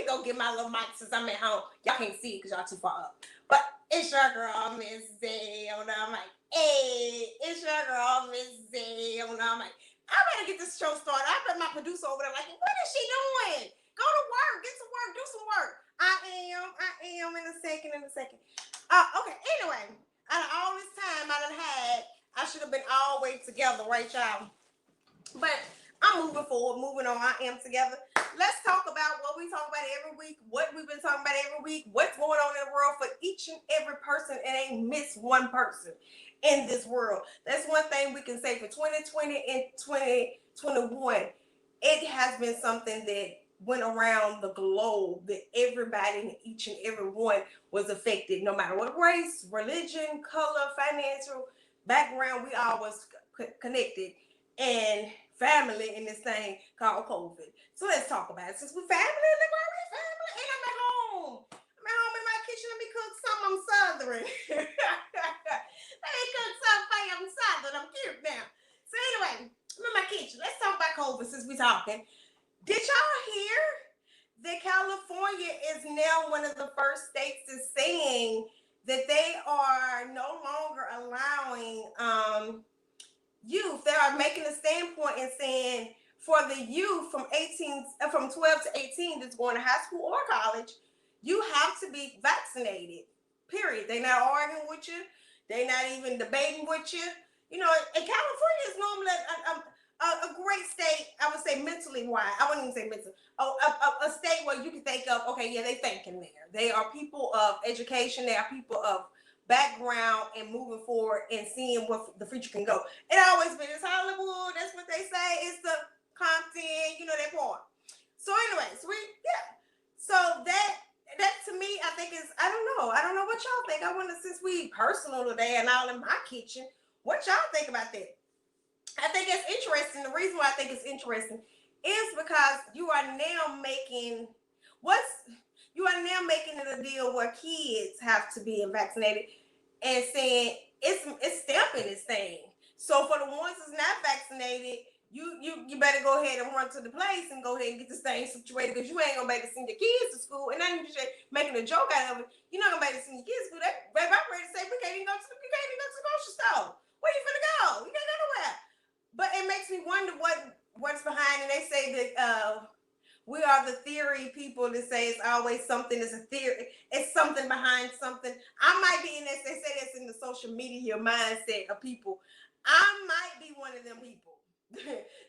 go get my little mic since I'm at home. Y'all can't see it because y'all too far up. But it's your girl, Miss Z, on the mic. Hey, it's your girl, Miss Z, on the mic. I better get this show started. I bet my producer over there like, what is she doing? Go to work, get some work, do some work. I am in a second. Okay, anyway, out of all this time I should have been all the way together, right, y'all? But I'm moving forward, moving on. I am together. Let's talk about what we talk about every week, what we've been talking about every week, what's going on in the world for each and every person. It ain't miss one person in this world. That's one thing we can say for 2020 and 2021. It has been something that went around the globe, that everybody and each and every one was affected, no matter what race, religion, color, financial background, we all was connected. And family in this thing called COVID. So let's talk about it. Since we're family, we're family, and I'm at home. I'm at home in my kitchen. Let me cook something. I'm Southern. Let me cook something. I'm Southern. I'm cute now. So anyway, I'm in my kitchen. Let's talk about COVID since we're talking. Did y'all hear that California is now one of the first states that's saying that they are no longer allowing youth? They are making a standpoint and saying for the youth from 12 to 18 that's going to high school or college, you have to be vaccinated. Period. They're not arguing with you. They're not even debating with you. You know, and California is normally a great state, I would say mentally wise. I wouldn't even say mentally. A state where you can think of, okay, yeah, they thinking there. They are people of education. They are people of background and moving forward and seeing what the future can go. It always been, it's Hollywood. That's what they say. It's the Compton, you know, that part. So anyway, so that to me, I think is, I don't know what y'all think. I wonder, since we personal today and all in my kitchen, what y'all think about that? I think it's interesting. The reason why I think it's interesting is because you are now making it a deal where kids have to be vaccinated and saying it's stamping this thing. So for the ones that's not vaccinated, you better go ahead and run to the place and go ahead and get this thing situated, because you ain't gonna be able to send your kids to school. And then you just making a joke out of it. You're not gonna be able to send your kids to school. Baby, I'm ready to say we can't even go to the grocery store. Where you finna go? You can't go nowhere. But it makes me wonder what's behind it. They say that we are the theory people that say it's always something. It's a theory. It's something behind something. I might be in this. They say that's in the social media mindset of people. I might be one of them people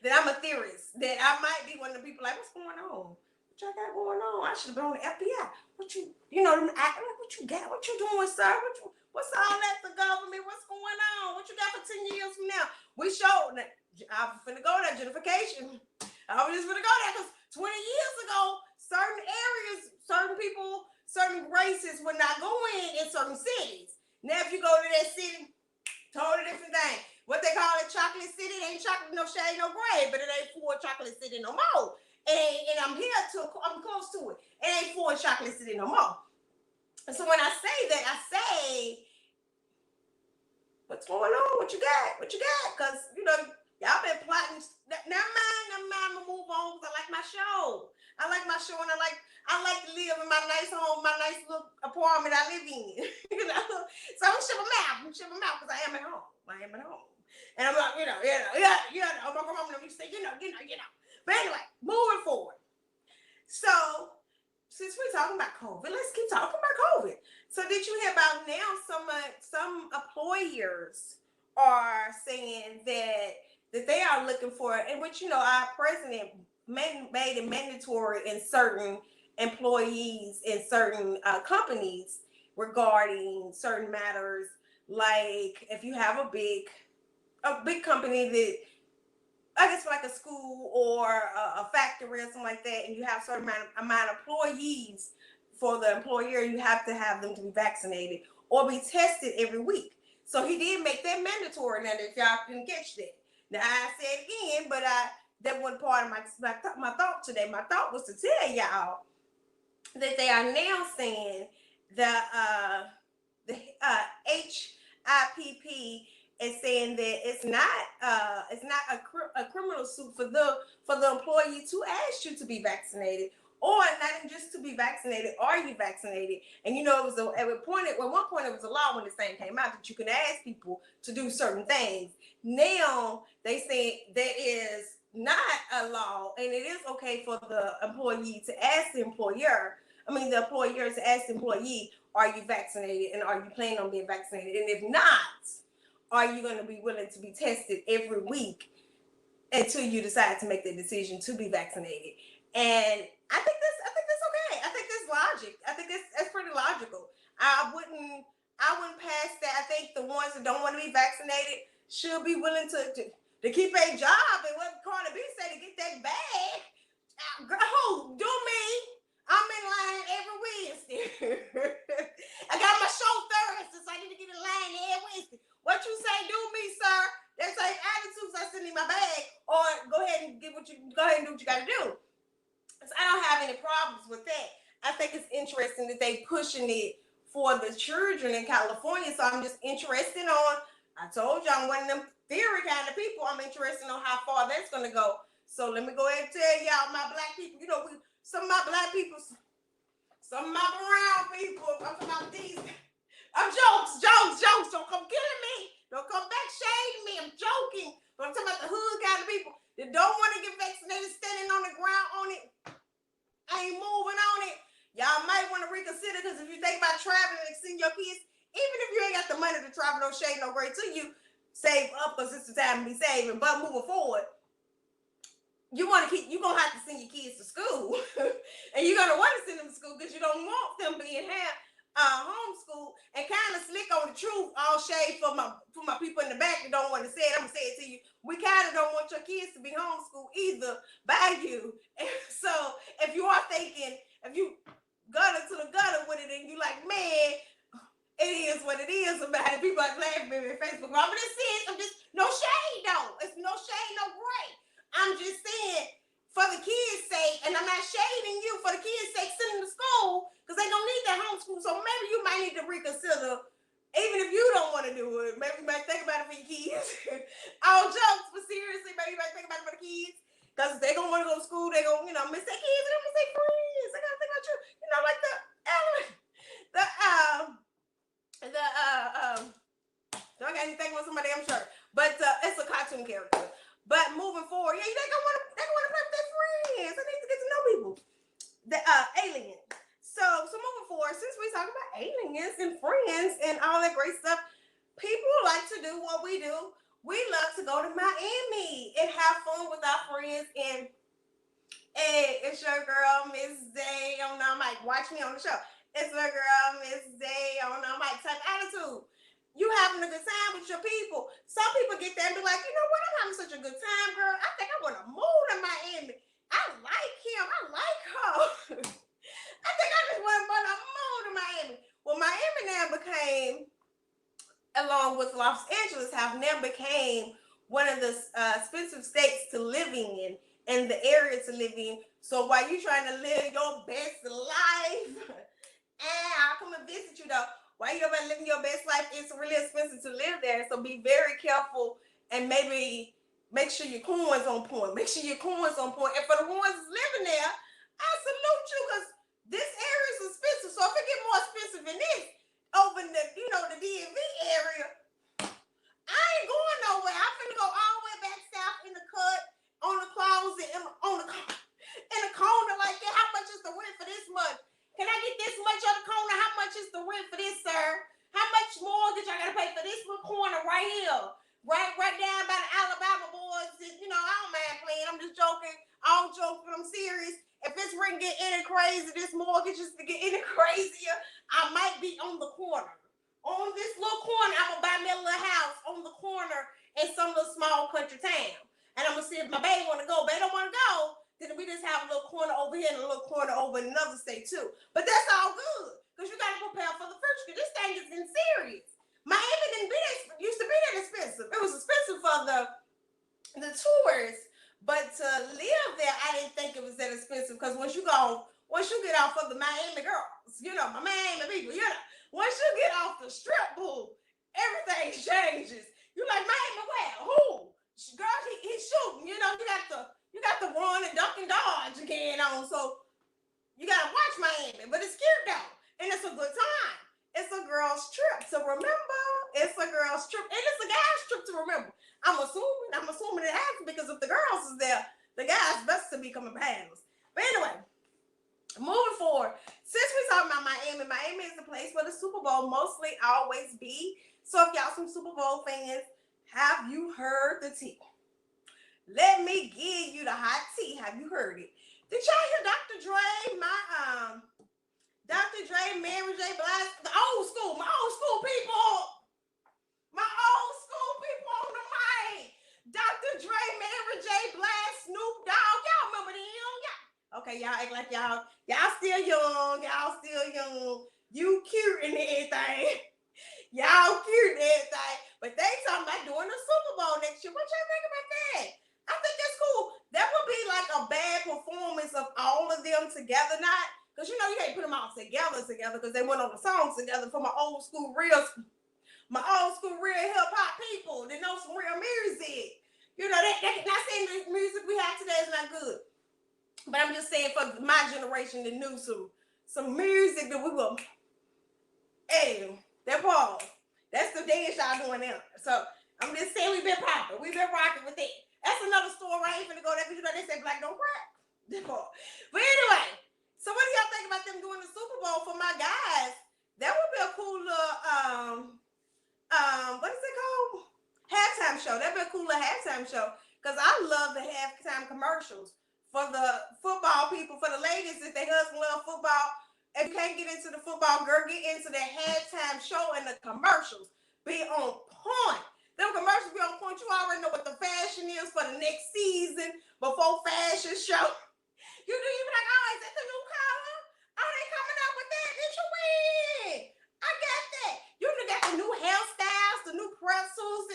that I'm a theorist. That I might be one of the people like, what's going on? What y'all got going on? I should have been on the FBI. What you got? What you doing, sir? What's all that, the government? What's going on? What you got for 10 years from now? We showed that. I'm finna go there, gentrification. I was just finna go there because 20 years ago, certain areas, certain people, certain races would not go in certain cities. Now, if you go to that city, totally different thing. What they call it, chocolate city, it ain't chocolate, no shade, no gray, but it ain't full chocolate city no more. And I'm I'm close to it. It ain't full chocolate city no more. And so when I say that, I say, what's going on? What you got? Because, y'all been plotting. Never mind. I'm gonna move on because I like my show. And I like to live in my nice home, my nice little apartment I live in. So I'm ship them out because I am at home. And I'm like, I'm gonna go home and say, But anyway, moving forward. So since we're talking about COVID, let's keep talking about COVID. So did you hear about now some employers are saying that they are looking for, in which, our president made it mandatory in certain employees in certain companies regarding certain matters, like if you have a big company that, I guess, like a school or a factory or something like that, and you have a certain amount of employees for the employer, you have to have them to be vaccinated or be tested every week. So he did make that mandatory. Now, if y'all didn't catch that. Now, I say it again, but that wasn't part of my thought today. My thought was to tell y'all that they are now saying the HIPP is saying that it's not a criminal suit for the employee to ask you to be vaccinated or not even just to be vaccinated. Are you vaccinated? And it was at one point it was a law when this thing came out that you can ask people to do certain things. Now they say that is not a law, and it is okay for the employee to ask the employer. The employer to ask the employee, "Are you vaccinated? And are you planning on being vaccinated? And if not, are you going to be willing to be tested every week until you decide to make the decision to be vaccinated?" And I think that's okay. I think that's logic. I think that's pretty logical. I wouldn't pass that. I think the ones that don't want to be vaccinated should be willing to keep a job, and what Carter B said, to get that bag. Who do me? I'm in line every Wednesday. I got my show Thursday, so I need to get in line every Wednesday. What you say, do me, sir? That's like attitudes I send in my bag, or go ahead and do what you got to do. So I don't have any problems with that. I think it's interesting that they pushing it for the children in California. So I'm just interested on. I told you I'm one of them theory kind of people. I'm interested on how far that's gonna go. So let me go ahead and tell y'all, my black people. Some of my black people, some of my brown people. I'm talking about these. I'm jokes. Don't come killing me. Don't come back shading me. I'm joking. But I'm talking about the hood kind of people that don't want to get vaccinated, standing on the ground on it, ain't moving on it. Y'all might want to reconsider, because if you think about traveling and seeing your kids, even if you ain't got the money to travel, no shade, no grade to you, save up, because it's the time to be saving. But moving forward, you're gonna have to send your kids to school, and you're gonna want to send them to school because you don't want them being homeschool. And kind of slick on the truth, all shade for my people in the back that don't want to say it. I'm gonna say it to you. We kind of don't want your kids to be homeschooled either by you. And so if you are thinking, if you gutter to the gutter with it, and you like, man, it is what it is about it. People are laughing at me on Facebook. But this is, I'm just, no shade though. It's no shade, no gray. I'm just saying, for the kids' sake, and I'm not shading you, for the kids' sake, send them to school, because they don't need that homeschool. So maybe you might need to reconsider, even if you don't want to do it. Maybe you might think about it for your kids. All jokes, but seriously, maybe you might think about it for the kids, because they're going to want to go to school. They're going to, miss their kids, and miss their friends. They got to think about you. Like don't got anything with somebody, I'm sure. But it's a cartoon character. But moving forward, they gonna want to play with their friends. They need to get to know people. The aliens. So moving forward, since we talk about aliens and friends and all that great stuff, people like to do what we do. We love to go to Miami and have fun with our friends. And hey, it's your girl, Miss Day. On the mic. Watch me on the show. It's your girl, Miss Day. On the mic. Type attitude. You having a good time with your people. Some people get there and be like, you know what? I'm having such a good time, girl. I think I want to move to Miami. I like him. I like her. I think I just want to move to Miami. Well, Miami now became, along with Los Angeles, now became one of the expensive states to live in and the area to live in. So while you're trying to live your best life, and I'll come and visit you though. While you're living your best life, it's really expensive to live there. So be very careful, and maybe make sure your coins on point. And for the ones that's living there, I salute you, because this area is expensive. So if it get more expensive than this over in the DMV area, I ain't going nowhere. I'm finna go all the way back south in the cut, on the closet, in a corner like that. How much is the rent for this month? Can I get this much on the corner? How much is the rent for this, sir? How much mortgage I gotta pay for this little corner right here? Right down by the Alabama boys. I don't mind playing. I'm just joking. All joking, but I'm serious. If this rent get any crazy, this mortgage is to get any crazier, I might be on the corner. On this little corner, I'm gonna buy me a little house on the corner in some little small country town. And I'm gonna see if my baby wanna go. Baby don't wanna go. Then we just have a little corner over here and a little corner over in another state too. But that's all good, because you got to prepare for the future, because this thing is getting serious. Miami used to be that expensive. It was expensive for the tourists, but to live there, I didn't think it was that expensive, because once you get off of the Miami girls, my Miami people, once you get off the strip pool, everything changes. You like, Miami, where? Who? Girl, he's shooting. You got the run and duck and dodge again on. So You gotta watch Miami, but it's cute though, and it's a good time. It's a girl's trip to remember. It's a girl's trip, and it's a guy's trip to remember. I'm assuming it happens because if the girls is there, the guys best to be coming behind us. But anyway, moving forward, since we're talking about Miami is the place where the Super Bowl mostly always be. So if y'all some Super Bowl fans, have you heard the tea? Let me give you the hot tea. Have you heard it? Did y'all hear Dr. Dre, Dr. Dre, Mary J. Blige, my old school people, on the mic. Dr. Dre, Mary J. Blige, Snoop Dogg, y'all remember them? Y'all. Okay, y'all act like y'all still young, You cute and everything. Y'all cute and everything. But they talking about doing the Super Bowl next year. What y'all think about that? I think that's cool. That would be like a bad performance of all of them together, not because you can't put them all together because they went on the songs together for my old school real hip hop people that know some real music. Not saying the music we have today is not good, but I'm just saying for my generation that knew some music that we will. Hey, that Paul, that's the dance y'all doing now. So I'm just saying we've been popping, we've been rocking with it. That's another story. I ain't finna go there because they say black don't crack. But anyway, so what do y'all think about them doing the Super Bowl for my guys? That would be a cool little what is it called? Halftime show. That'd be a cool little halftime show. Cause I love the halftime commercials for the football people, for the ladies if they husband love football. If you can't get into the football, girl, get into the halftime show and the commercials. Be on point. Them commercials be on point. You already know what the fashion is for the next season before fashion show. You be like, oh, is that the new color? Oh, they coming out with that. Did you win? I got that. You got the new hairstyles, the new pretzels,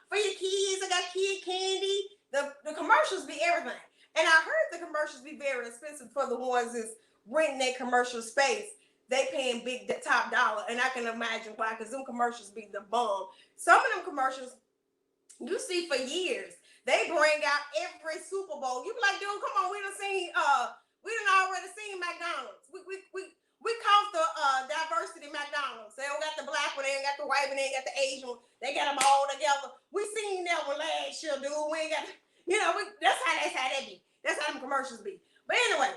for your kids. I got kid candy. The commercials be everything. And I heard the commercials be very expensive for the ones that's renting that commercial space. They paying big top dollar, and I can imagine why, because them commercials be the bomb. Some of them commercials you see for years. They bring out every Super Bowl. You be like, dude, come on, we done already seen McDonald's. We caught the diversity McDonald's. They don't got the black one, they ain't got the white one, they ain't got the Asian one. They got them all together. We seen that one last year, dude. We ain't got, that's how that be. That's how them commercials be. But anyway,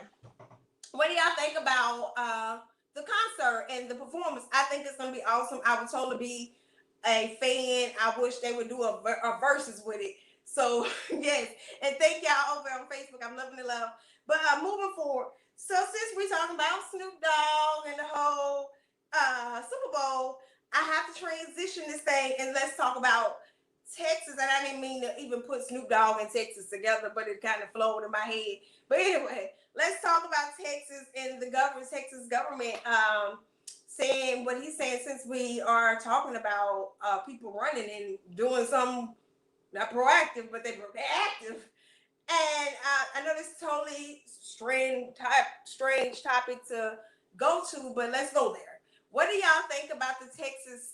what do y'all think about the concert and the performance? I think it's gonna be awesome. I was told to be a fan. I wish they would do a versus with it. So yes, and thank y'all over on Facebook. I'm loving the love. But moving forward, so since we're talking about Snoop Dogg and the whole Super Bowl, I have to transition this thing and let's talk about Texas. And I didn't mean to even put Snoop Dogg and Texas together, but it kind of flowed in my head. But anyway, let's talk about Texas and the Texas government saying what he's saying, since we are talking about people running and doing some, not proactive, but they're active. And I know this is totally strange topic to go to, but let's go there. What do y'all think about the Texas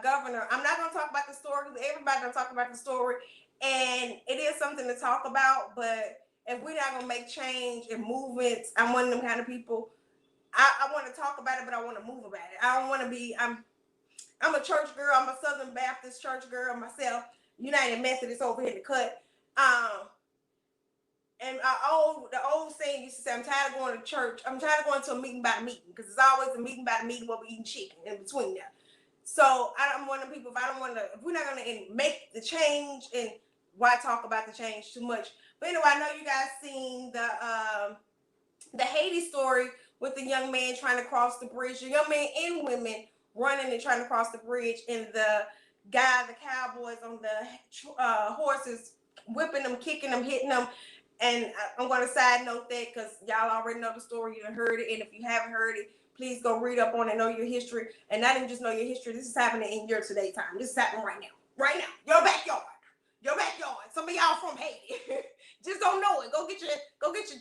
governor? I'm not going to talk about the story because everybody's going to talk about the story, and it is something to talk about, but if we're not going to make change and movements, I'm one of them kind of people. I want to talk about it, but I want to move about it. I don't want to be, I'm a church girl. I'm a Southern Baptist church girl myself, United Methodist over here to cut. And the old saying used to say, I'm tired of going to church. I'm tired of going to a meeting by a meeting, because it's always a meeting by a meeting where we're eating chicken in between there. So I'm one of the people, if we're not going to make the change, and why talk about the change too much? But anyway, I know you guys seen the Haiti story with the young man trying to cross the bridge, the young man and women running and trying to cross the bridge, and the cowboys on the horses, whipping them, kicking them, hitting them. And I'm going to side note that because y'all already know the story, you done heard it. And if you haven't heard it, please go read up on it, know your history. And not even just know your history, this is happening in your today time. This is happening right now, your backyard. Some of y'all from Haiti. Just don't know it. Go get your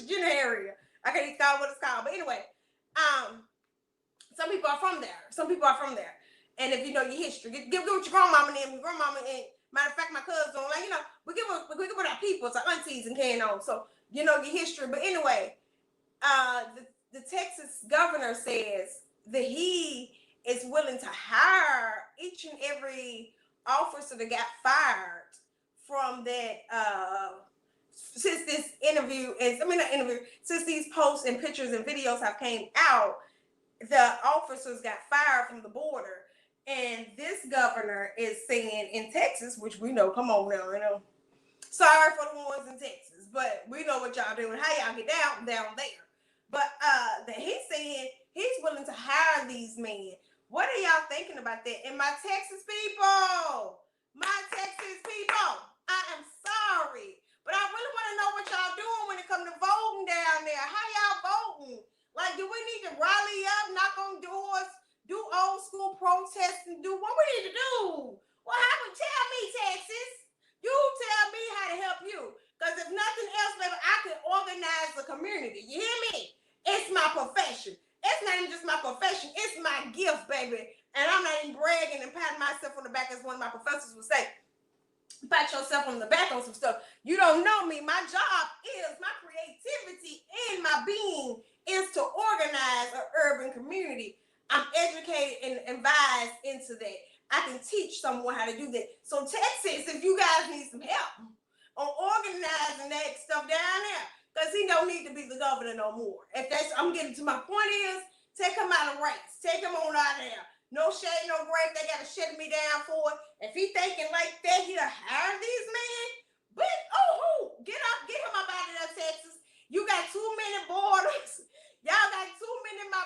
gender area. I can't even call what it's called. But anyway, some people are from there. And if you know your history, give what your grandmama and your grandmama and matter of fact, my cousins don't we give what our people, our aunties and carrying on. So you know your history. But anyway, the Texas governor says that he is willing to hire each and every officer that got fired from that since this interview is, I mean, not interview, since these posts and pictures and videos have came out, the officers got fired from the border. And this governor is saying in Texas, which we know, come on now, you know, sorry for the ones in Texas, but we know what y'all doing, how y'all get down there. But that he's saying he's willing to hire these men. What are y'all thinking about that? And my Texas people, I am sorry, but I really want to know what y'all doing when it comes to voting down there. How y'all voting? Like, do we need to rally up, knock on doors, do old school protests, and do what we need to do? Well, how would tell me, Texas? You tell me how to help you. Because if nothing else, baby, I can organize the community. You hear me? It's my profession. It's not even just my profession. It's my gift, baby. And I'm not even bragging and patting myself on the back as one of my professors would say. Pat yourself on the back on some stuff. You don't know me. My job is, my creativity and my being is to organize an urban community. I'm educated and advised into that. I can teach someone how to do that. So Texas, if you guys need some help on organizing that stuff down there, because he don't need to be the governor no more. If that's, I'm getting to my point is, take him out of race. Take him on out of there. No shade, no grave. They got to shut me down for it. If he thinking like that, he'll hire these men. But, get him up out of there, Texas. You got too many borders. Y'all got too many, my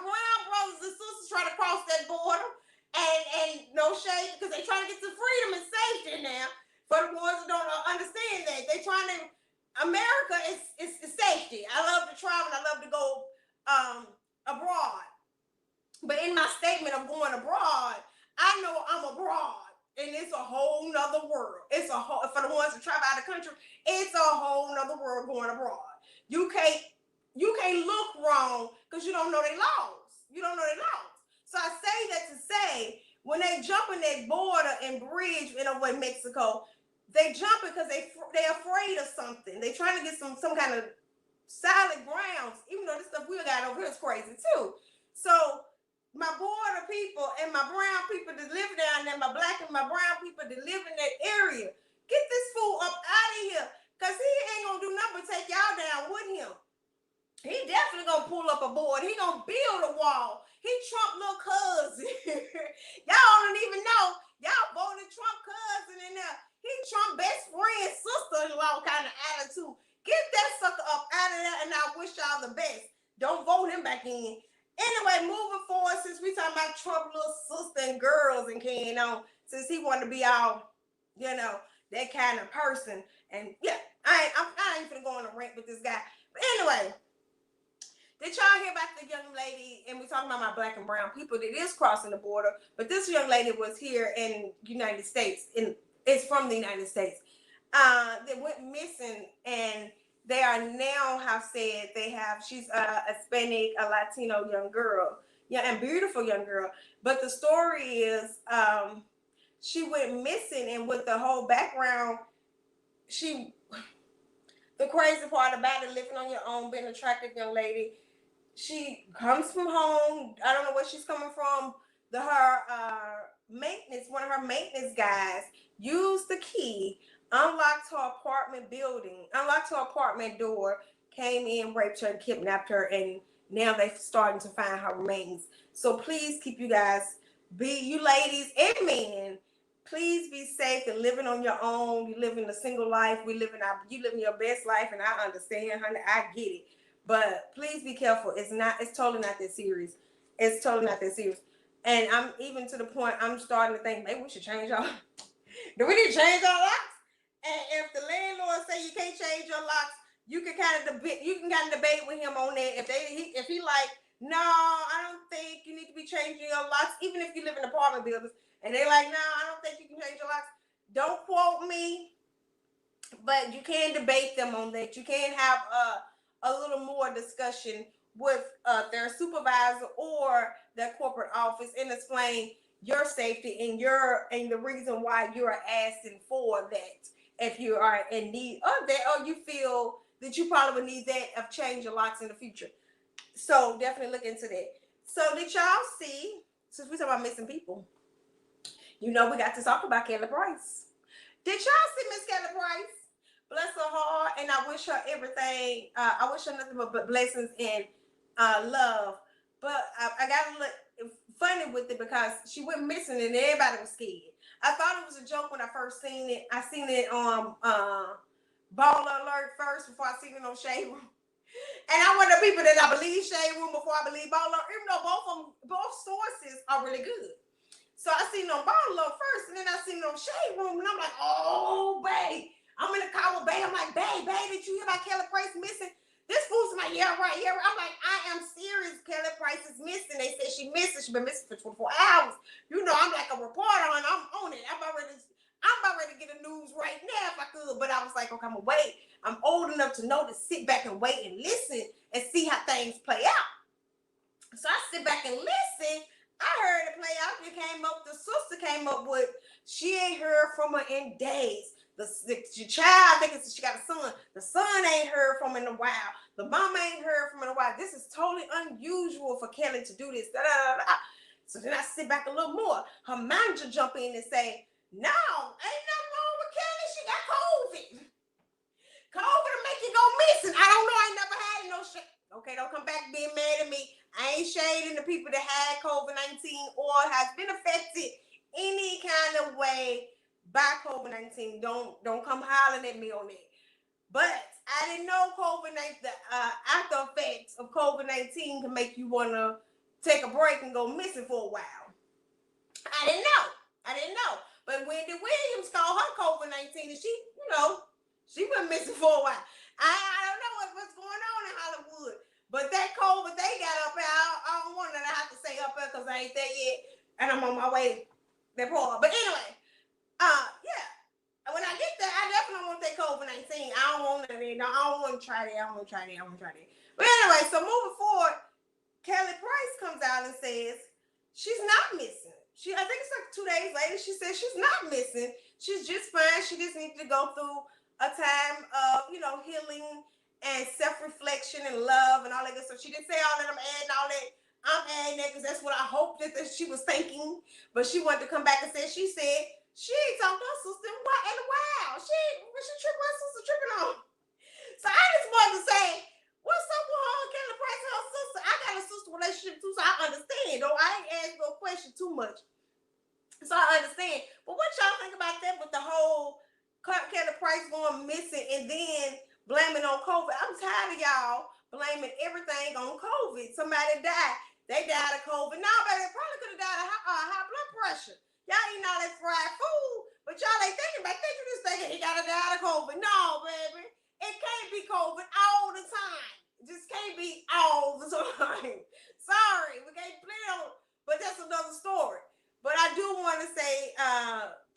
brown brothers and sisters trying to cross that border. And no shade, because they trying to get to freedom and safety now. For the ones that don't understand that. They trying to, America is safety. I love to travel. I love to go abroad. But in my statement of going abroad, I know I'm abroad. And it's a whole nother world. It's a whole, for the ones that travel out of the country, it's a whole nother world going abroad. You can't look wrong because you don't know their laws. You don't know their laws. So I say that to say, when they jump in that border and bridge in a way Mexico, they jump because they're afraid of something. They're trying to get some kind of solid grounds, even though the stuff we got over here is crazy too. So my border people and my brown people that live down there, my black and my brown people that live in that area, get this fool up out of here, because he ain't gonna do nothing but take y'all down with him. He definitely gonna pull up a board. He gonna build a wall. He Trump little cousin. Y'all don't even know. Y'all voted Trump cousin in there. He Trump best friend, sister-in-law kind of attitude. Get that sucker up out of there, and I wish y'all the best. Don't vote him back in. Anyway, moving forward, since we talking about Trump little sister and girls and carrying on, since he wanted to be all, that kind of person. And yeah, I ain't finna go on a rant with this guy. But anyway, did y'all hear about the young lady, and we're talking about my black and brown people that is crossing the border, but this young lady was here in the United States, and it's from the United States, that went missing, and they are now have said she's a Hispanic, a Latino young girl, and beautiful young girl. But the story is, she went missing, and with the whole background, the crazy part about it, living on your own, being an attractive young lady, she comes from home. I don't know where she's coming from. One of her maintenance guys used the key, unlocked her apartment door, came in, raped her, and kidnapped her, and now they're starting to find her remains. So please keep you ladies and men, please be safe and living on your own. You live in a single life. You living your best life, and I understand, honey. I get it. But please be careful. It's totally not that serious. It's totally not that serious. And I'm even to the point I'm starting to think maybe we should change our do we need to change our locks? And if the landlord say you can't change your locks, you can kind of debate with him on that. If he like, no, I don't think you need to be changing your locks, even if you live in apartment buildings, and they like, no, I don't think you can change your locks. Don't quote me, but you can debate them on that. You can have a little more discussion with their supervisor or their corporate office and explain your safety and the reason why you're asking for that. If you are in need of that, or you feel that you probably would need that of change a lot in the future. So definitely look into that. So did y'all see, since we talk about missing people, you know we got to talk about Kelly Price. Did y'all see Miss Kelly Price? Bless her heart, and I wish her everything. I wish her nothing but blessings and love. But I got a little funny with it because she went missing and everybody was scared. I thought it was a joke when I first seen it. I seen it on Baller Alert first before I seen it on Shade Room. And I'm one of the people that I believe Shade Room before I believe Baller, even though both sources are really good. So I seen it on Baller first, and then I seen it on Shade Room, and I'm like, oh, babe. I'm in the car with Babe. I'm like, babe, did you hear about Kelly Price missing? This fool's like, yeah, right. I'm like, I am serious. Kelly Price is missing. They said she missing. She been missing for 24 hours. You know, I'm like a reporter, and I'm on it. I'm about ready to get the news right now if I could. But I was like, okay, I'm gonna wait. I'm old enough to know to sit back and wait and listen and see how things play out. So I sit back and listen. I heard it play out. The sister came up with, she ain't heard from her in days. The child, I think she got a son. The son ain't heard from in a while. The mama ain't heard from in a while. This is totally unusual for Kelly to do this. Da, da, da, da. So then I sit back a little more. Her manager jump in and say, no, ain't nothing wrong with Kelly. She got COVID. COVID will make you go missing. I don't know. I ain't never had no shit. Okay, don't come back being mad at me. I ain't shading the people that had COVID-19 or has been affected any kind of way by COVID-19. Don't come hollering at me on that. But I didn't know COVID-19, the after effects of COVID-19 can make you want to take a break and go missing for a while. I didn't know. But Wendy Williams called her COVID-19 and she went missing for a while. I don't know what's going on in Hollywood. But that COVID they got up there, I don't want to have to say up there because I ain't there yet. And I'm on my way that part. But anyway, yeah. When I get there, I definitely want that COVID-19. I don't want it. I don't want to try that. But anyway, so moving forward, Kelly Price comes out and says she's not missing. I think it's like 2 days later, she says she's not missing. She's just fine. She just needs to go through a time of, healing and self-reflection and love and all that good stuff. She didn't say all that. I'm adding all that. I'm adding that because that's what I hoped that she was thinking. But she wanted to come back and say, she said she ain't talked to her sister in a while. She tripping, her sister tripping on. So I just wanted to say, what's up with her, Kelly Price and her sister? I got a sister relationship too, so I understand. Though I ain't asking no question too much. So I understand. But what y'all think about that with the whole Kelly Price going missing and then blaming on COVID? I'm tired of y'all blaming everything on COVID. Somebody died. They died of COVID. No, baby, they probably could have died of high blood pressure. Y'all eating all that fried food, but y'all ain't thinking about that. You just thinking he gotta die of COVID. No, baby. It can't be COVID all the time. It just can't be all the time. Sorry, we can't play on, but that's another story. But I do want to say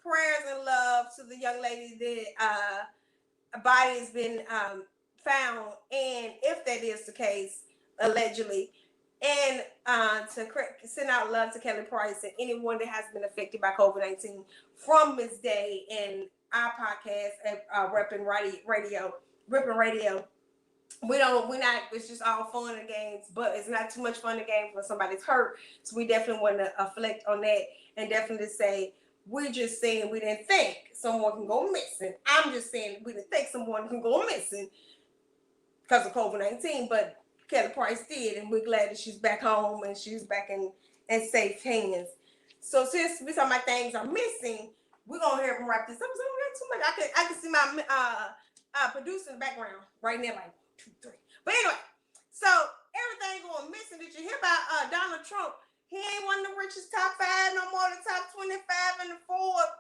prayers and love to the young lady that a body has been found, and if that is the case, allegedly, and to send out love to Kelly Price and anyone that has been affected by COVID-19 from Miss Day and our podcast at Ripping Radio. We're not, it's just all fun and games, but it's not too much fun and games when somebody's hurt. So we definitely want to reflect on that and definitely say, we're just saying we didn't think someone can go missing. I'm just saying we didn't think someone can go missing because of COVID-19, but Kelly Price did, and we're glad that she's back home and she's back in safe hands. So since we talking about things are missing, we're gonna hear from wrap this up. So not too much. I can see my producer in the background right now, like 2, 3. But anyway, so everything going missing. Did you hear about Donald Trump? He ain't one of the richest top 5 no more. The top 25 and the Forbes.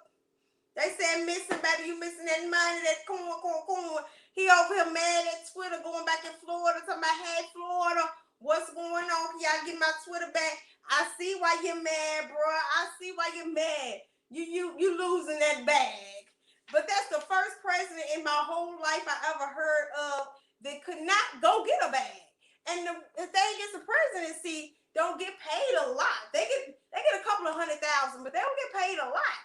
They said missing, baby. You missing that money, that corn. He over here mad at Twitter, going back in Florida, talking about, hey, Florida, what's going on? Can y'all get my Twitter back? I see why you're mad, bro. I see why you're mad. You losing that bag. But that's the first president in my whole life I ever heard of that could not go get a bag. And the thing is, the presidency don't get paid a lot. They get a couple of $100,000, but they don't get paid a lot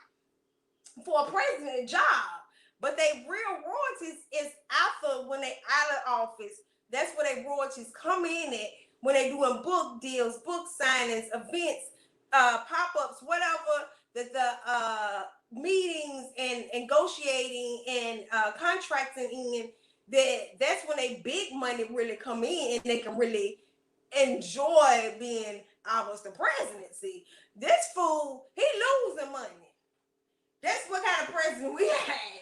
for a president job. But they real royalties is after when they out of office. That's where they royalties come in at when they doing book deals, book signings, events, pop-ups, whatever that the meetings and negotiating and contracting in, that's when they big money really come in and they can really enjoy being almost the presidency. This fool, he losing money. That's what kind of president we had.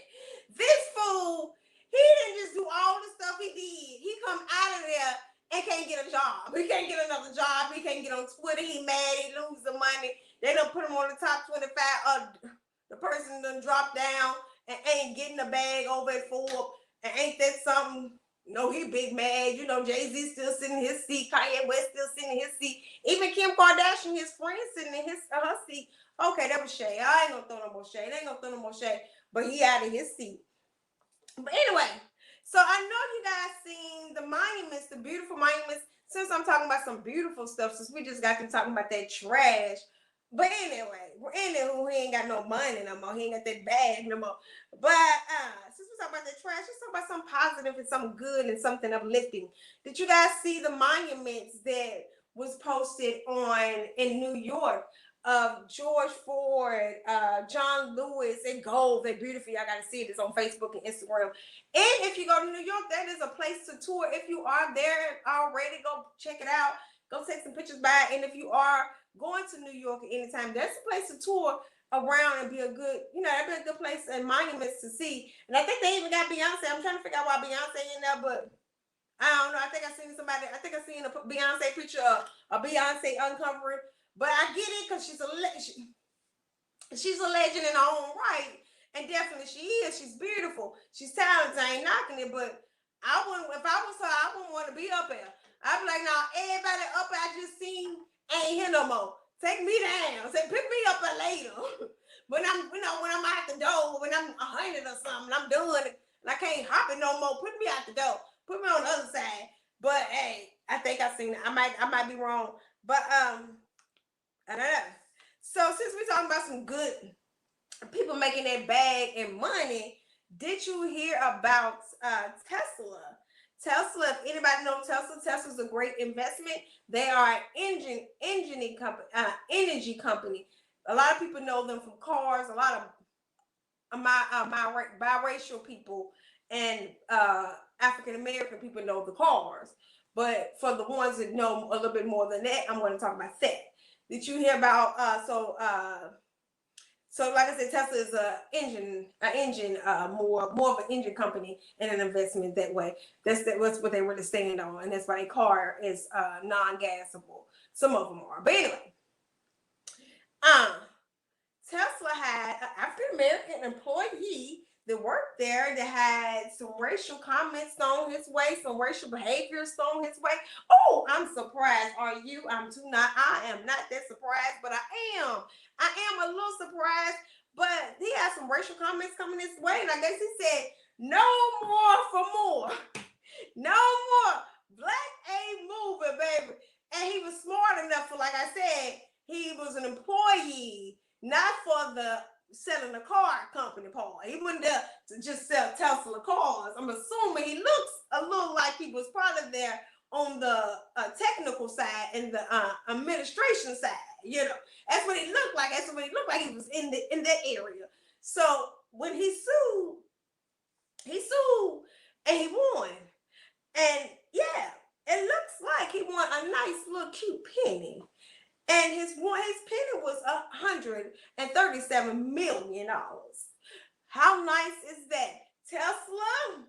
This fool, he didn't just do all the stuff he did. He come out of there and can't get a job. He can't get another job. He can't get on Twitter. He mad. He lose the money. They don't put him on the top 25. The person done drop down and ain't getting a bag over at Forbes. And ain't that something? No, he big mad. You know, Jay-Z still sitting in his seat. Kanye West still sitting in his seat. Even Kim Kardashian, his friend, sitting in her seat. Okay, that was shade. I ain't gonna throw no more shade. I ain't gonna throw no more shade. But he out of his seat. But anyway, so I know you guys seen the monuments, the beautiful monuments. Since I'm talking about some beautiful stuff, since we just got to talking about that trash. But anyway, he ain't got no money no more. He ain't got that bag no more. But since we're talking about that trash, let's talk about something positive and something good and something uplifting. Did you guys see the monuments that was posted in New York of George Ford, John Lewis, and gold? They're beautiful. Y'all gotta see it. It's on Facebook and Instagram. And if you go to New York, that is a place to tour. If you are there already, go check it out. Go take some pictures by it. And if you are going to New York at any time, that's a place to tour around and be a good, that'd be a good place and monuments to see. And I think they even got Beyonce. I'm trying to figure out why Beyonce in there, but I don't know. I think I seen a Beyonce picture of a Beyonce uncovering. But I get it because she's a legend in her own right. And definitely she is. She's beautiful. She's talented. I ain't knocking it, but if I was her, I wouldn't want to be up there. I'd be like, nah, everybody up there I just seen ain't here no more. Take me down. Say, pick me up later. when I'm out the door, when I'm 100 or something, I'm done and I can't hop it no more. Put me out the door. Put me on the other side. But hey, I think I've seen it. I might be wrong. But I don't know. So since we're talking about some good people making that bag and money, did you hear about Tesla? Tesla, if anybody knows Tesla's a great investment. They are an energy company. A lot of people know them from cars. A lot of my biracial people and African American people know the cars. But for the ones that know a little bit more than that, I'm going to talk about that. Did you hear about so like I said, Tesla is more of an engine company and an investment that way. That's what they really stand on, and that's why their car is non-gasable. Some of them are, but anyway, Tesla had an African American employee that worked there that had some racial comments thrown his way, some racial behaviors thrown his way. Oh, I'm surprised. Are you? I am not that surprised, but I am a little surprised. But he had some racial comments coming his way, and I guess he said, "No more for more, no more. Black ain't moving, baby." And he was smart enough for, like I said, he was an employee, not for the selling a car company part. He wasn't there to just sell Tesla cars. I'm assuming he looks a little like he was probably there on the technical side and the administration side. That's what he looked like. That's what he looked like. He was in that area. So when he sued and he won. And yeah, it looks like he won a nice little cute penny. And his penny was $137 million. How nice is that? Tesla,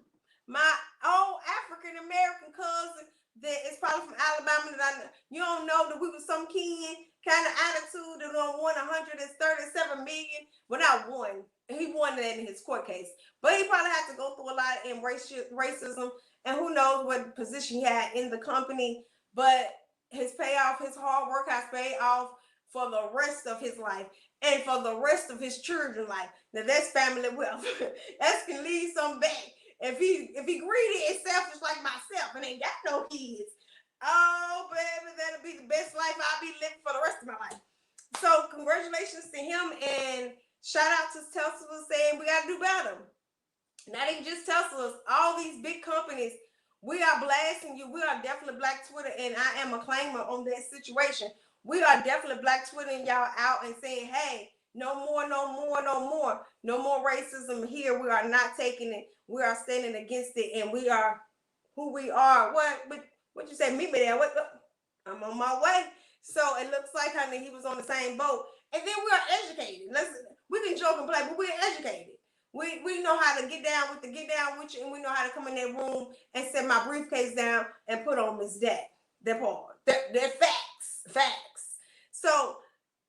my old African American cousin that is probably from Alabama that you don't know that we was some kin kind of attitude that won $137 million. Well, not won. He won that in his court case. But he probably had to go through a lot in racism, and who knows what position he had in the company. But his payoff, his hard work has paid off for the rest of his life and for the rest of his children's life. Now that's family wealth. That can leave some back. If he greedy and selfish like myself and ain't got no kids, oh baby, that'll be the best life I'll be living for the rest of my life. So congratulations to him, and shout out to Tesla saying we gotta do better. Not even just Teslas, all these big companies. We are blasting you. We are definitely Black Twitter, and I am a claimer on that situation. We are definitely Black Twittering y'all out and saying, hey, no more, no more, no more. No more racism here. We are not taking it. We are standing against it, and we are who we are. What you say? Meet me there. I'm on my way. So it looks like, honey, he was on the same boat. And then we are educated. We can joke and play, but we're educated. We know how to get down with you, and we know how to come in that room and set my briefcase down and put on Miss That. That part. They're facts. Facts. So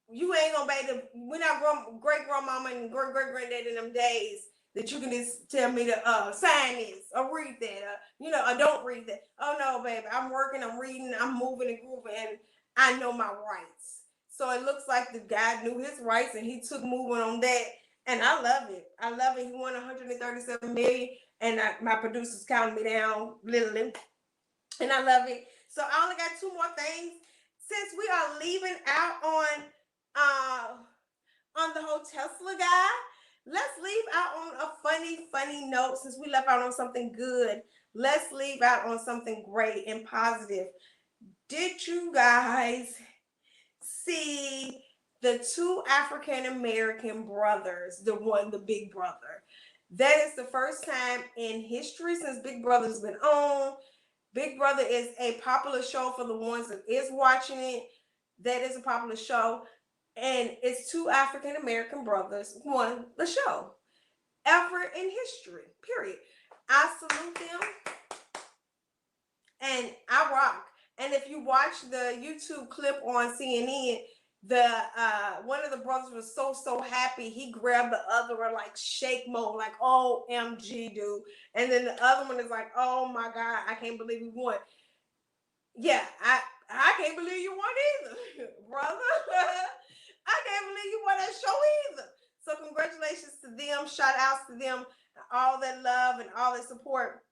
you ain't gonna be we're not great grandmama and great granddad in them days that you can just tell me to sign this or read that, or don't read that. Oh no, baby, I'm working, I'm reading, I'm moving and grooving, and I know my rights. So it looks like the guy knew his rights and he took moving on that. And I love it. I love it. He won 137 million, and my producers counted me down literally, and I love it. So I only got two more things. Since we are leaving out on the whole Tesla guy, let's leave out on a funny note. Since we left out on something good, let's leave out on something great and positive. Did you guys see the two African American brothers, the Big Brother? That is the first time in history since Big Brother's been on. Big Brother is a popular show for the ones that is watching it. That is a popular show. And it's two African American brothers won the show ever in history, period. I salute them and I rock. And if you watch the YouTube clip on CNN, the one of the brothers was so happy he grabbed the other one like shake mode, like OMG, dude. And then the other one is like, oh my God, I can't believe we won. Yeah, I can't believe you won either, brother. I can't believe you won that show either. So congratulations to them. Shout outs to them. All that love and all that support.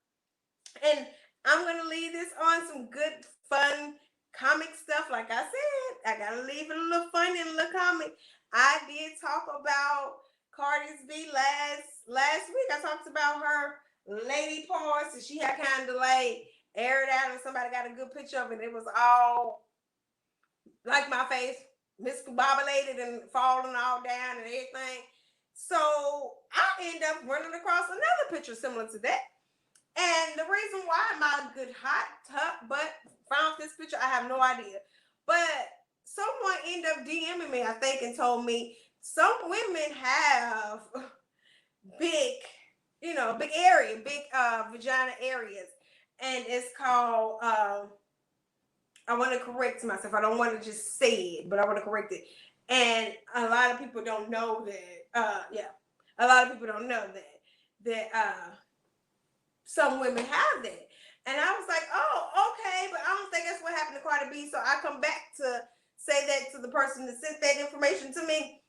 And I'm going to leave this on some good, fun comic stuff. Like I said, I got to leave it a little funny and a little comic. I did talk about Cardi's B last week. I talked about her lady parts, and she had kind of like aired out, and somebody got a good picture of it. It was all like my face, miscombobulated and falling all down and everything. So I end up running across another picture similar to that. And the reason why my good hot top butt found this picture, I have no idea. But someone ended up DMing me, I think, and told me some women have big, big area, big vagina areas. And it's called, I want to correct myself. I don't want to just say it, but I want to correct it. And a lot of people don't know that, a lot of people don't know that some women have that. And I was like, oh, okay, but I don't think that's what happened to Cardi B. So I come back to say that to the person that sent that information to me.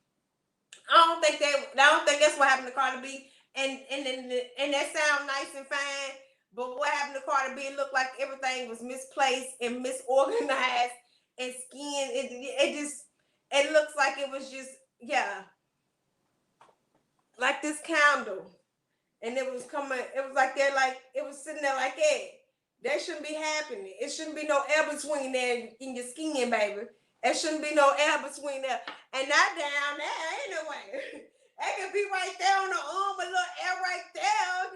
I don't think that's what happened to Cardi B. And that sounds nice and fine. But what happened to Cardi B? It looked like everything was misplaced and misorganized, and skin. It looks like it was just like this candle. And it was like it was sitting there like that. That shouldn't be happening. It shouldn't be no air between there in your skin, baby. There shouldn't be no air between there. And not down there, ain't no way. That could be right there on the arm, a little air right there,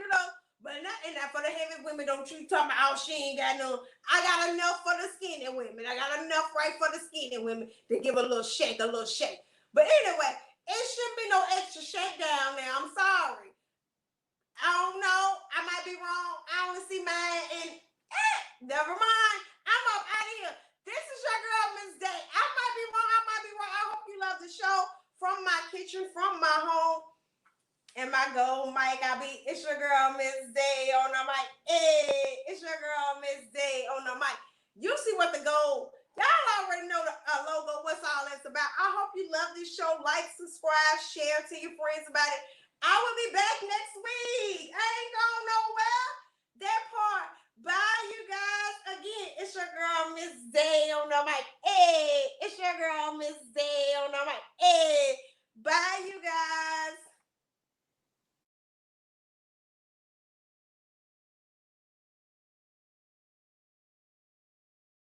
But not, and for the heavy women, don't you talk about, she ain't got no, I got enough for the skinny women. I got enough right for the skinny women to give a little shake. But anyway, it shouldn't be no extra shake down there. I'm sorry. I don't know. I might be wrong. I only see mine, and never mind. I'm up out of here. This is your girl, Miss Day. I might be wrong. I hope you love the show from my kitchen, from my home, and my gold mic. It's your girl, Miss Day on the mic. Hey, it's your girl, Miss Day on the mic. You see what the gold. Y'all already know the logo, what's all that's about. I hope you love this show. Like, subscribe, share, tell your friends about it. I will be back next week. I ain't going nowhere. That part. Bye, you guys. Again, it's your girl, Miss Day on the mic. Hey, it's your girl, Miss Day on the mic.